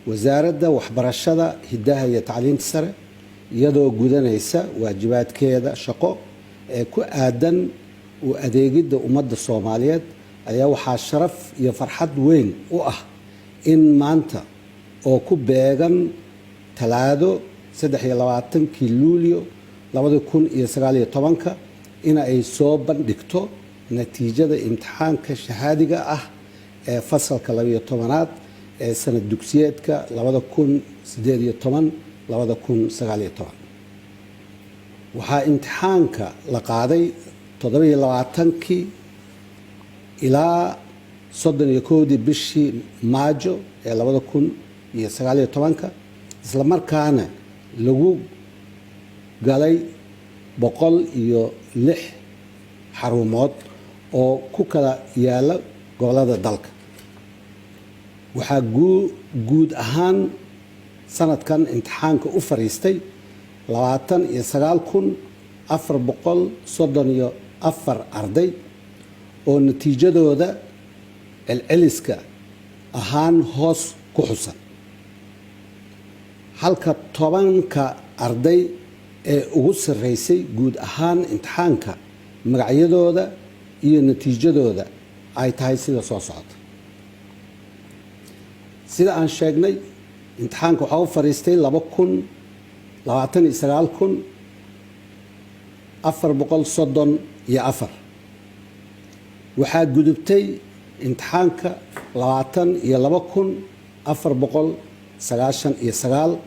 wasaaradda waxbarashada hidaha iyo tacliinta sare iyadoo gudanaysa waajibaadkeeda shaqo ee ku aadan u adeegidda ummadda Soomaaliyeed ayaa waxaa sharaf iyo farxad weyn u ah in maanta oo ku beegan talaado 23 Luulyo 2019 in ay soo bandhigto natiijada imtixaanka shahaadiga ah ee fasalka 12aad ee sanad dugsiyeedka 2018-2019 waxaa imtixaanka la qaaday 27 ilaa 31 bishii Maajo ee 2019 isla markaana lagu galay 106 xarumood oo ku kala yaala gobolada dalka waxaa guud ahaan sanadkan imtixaanka u fariistay 29434 arday oo natiijadooda celceliska ahaan hoos ku xusan halka 10ka arday ee ugu sareysay guud ahaan imtixaanka magacyadooda iyo natiijadooda ay tahay sida soo socota sida aan sheegnay imtixaanka waxa uu fariistay 29434 waxaa gudubtay imtixaanka 22499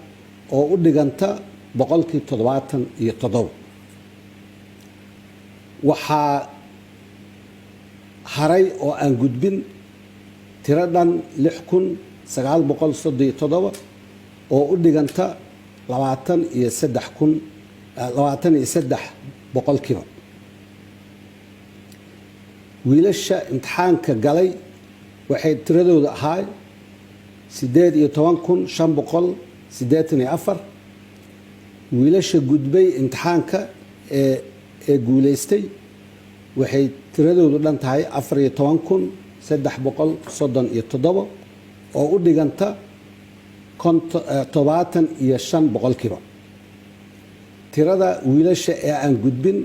oo u dhiganta 77%. waxaa haray oo aan gudbin tiro dhan 6937 oo u dhiganta 23%. wiilasha imtixaanka galay waxay tiradooda ahaa 18584 wiilasha gudbay imtixaanka ee guuleystay waxay tiradoodu dhan tahay 14337 oo u dhiganta 75%. tirada wiilasha ee aan gudbin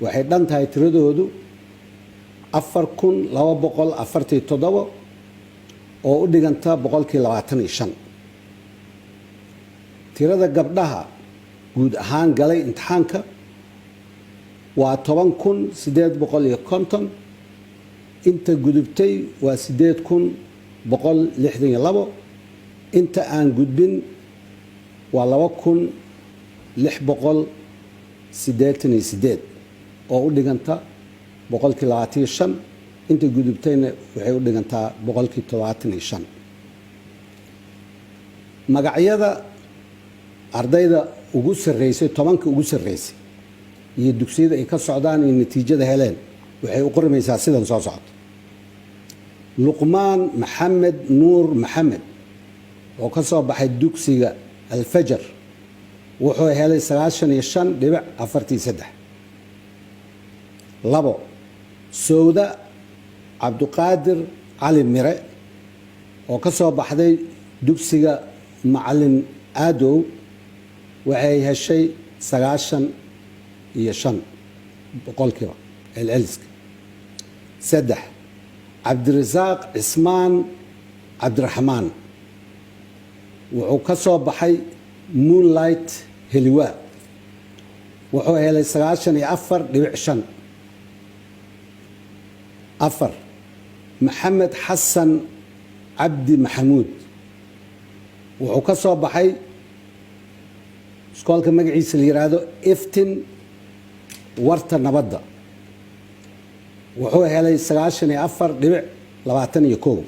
waxay dhan tahay tiradoodu 4247 oo u dhiganta 25%. tirada gabdhaha guud ahaan galay imtixaanka waa 10850 inta gudubtay waa 8162 inta aan gudbin waa 2688 oo u dhiganta 25%. inta gudubtayna waxay u dhigantaa 75%. magacyada ardayda ugu sareysay 10ka ugu sareysay iyo dugsiyada ay ka socdaan iyo natiijada heleen waxay u qormaysaa sidan soo socota luqmaan maxamed nuur maxamed oo ka soo baxay dugsiga alfajar wuxuu helay 95.43 labo sowda cabduqaadir cali mire oo ka soo baxday dugsiga macalin aadow waxay heshay 95% celceliska. saddex cabdirasaaq cismaan cabdiraxmaan wuxuu ka soo baxay moonlight heliwa wuxuu helay 94.5. afar maxamed xasan cabdi maxamuud wuxuu ka soo baxay iskoolka magaciisa la yiraahdo iftin warta nabadda wuxuu helay 94.21.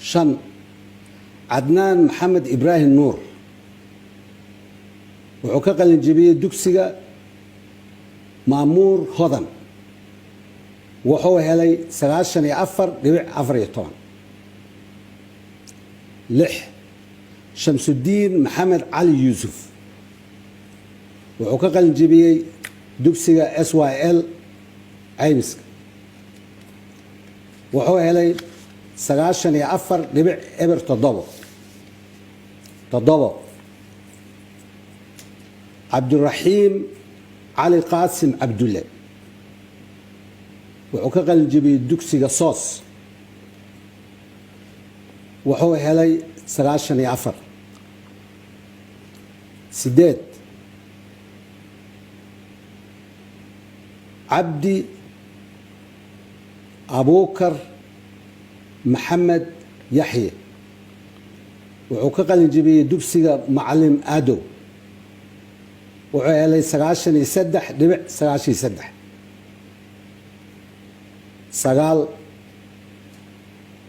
shan cadnaan maxamed ibraahim nuur wuxuu ka qalin jebiyey dugsiga maamuur hodan wuxuu helay 94.14. lix shamsudiin maxamed cali yuusuf wuxuu ka qalin jebiyey dugsiga SYL caymiska wuxuu helay 94.7 تضبط عبد الرحيم علي قاسم عبد الله وعكاق الجبي الدكسي قصاص وحو هلي 94 سداد عبدي أبوكر محمد يحيى وعكاق الجبي الدكسي معلم آدو وعلي 93.9 سقال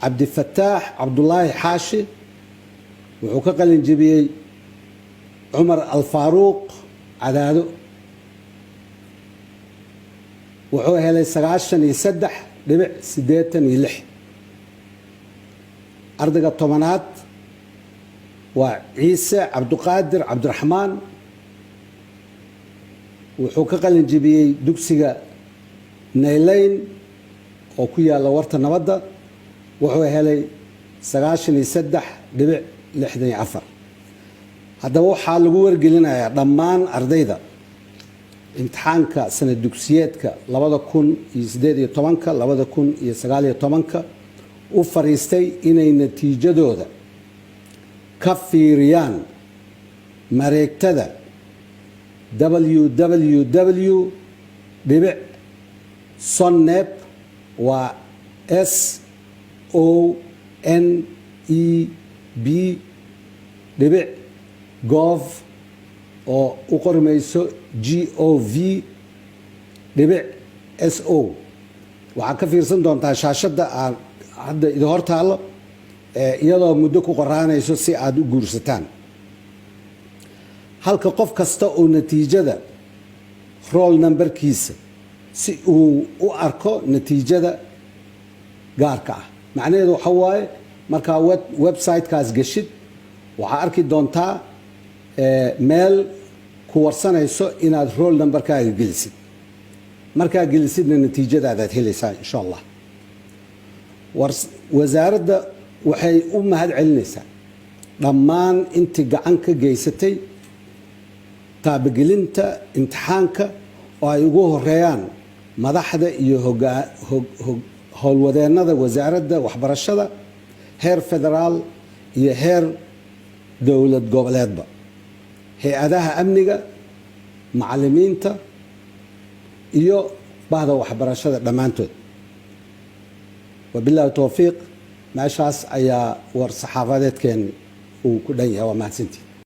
عبد الفتاح عبد الله حاشي وعكاق الجبي عمر الفاروق عدادو وحو هلي 93.6 أردق الطمانات وعيسى عبد القادر عبد الرحمن وحقق الانجبيي دكسيغا نيلين oo ku yaala warta nabadda wuxuu helay 93.64 haddaba waxaa lagu wargelinayaa dhammaan ardayda imtixaanka sanad dugsiyeedka 2018-2019 u fariistay inay natiijadooda ka fiiriyaan mareegtada www.sonnep waa SONEB.gov oo u qormayso gov.so waxaad ka fiirsan doontaa shaashadda aan hadda idin hor taallo iyadoo muddo ku qoraanayso si aad u guursataan halka qof kasta oo natiijada roll numberkiisa si uu u arko natiijada gaarka ah macnaheedu waxa waaye markaa website-kaas gashid waxaa arki doontaa meel ku warsanayso inaad roll numberkaaga gelisid markaa gelisidna natiijadaadaad helaysaa insha allah wasaaradda waxay u mahad celinaysaa dhammaan intii gacan ka geysatay taabagelinta imtixaanka oo ay ugu horeeyaan madaxda iyo howlwadeennada wasaaradda waxbarashada heer federaal iyo heer dowlad goboleedba hay-adaha amniga macallimiinta iyo bahda waxbarashada dhammaantood wabilaahi towfiiq meeshaas ayaa war saxaafadeedkeen uu ku dhan yahay waa mahadsantii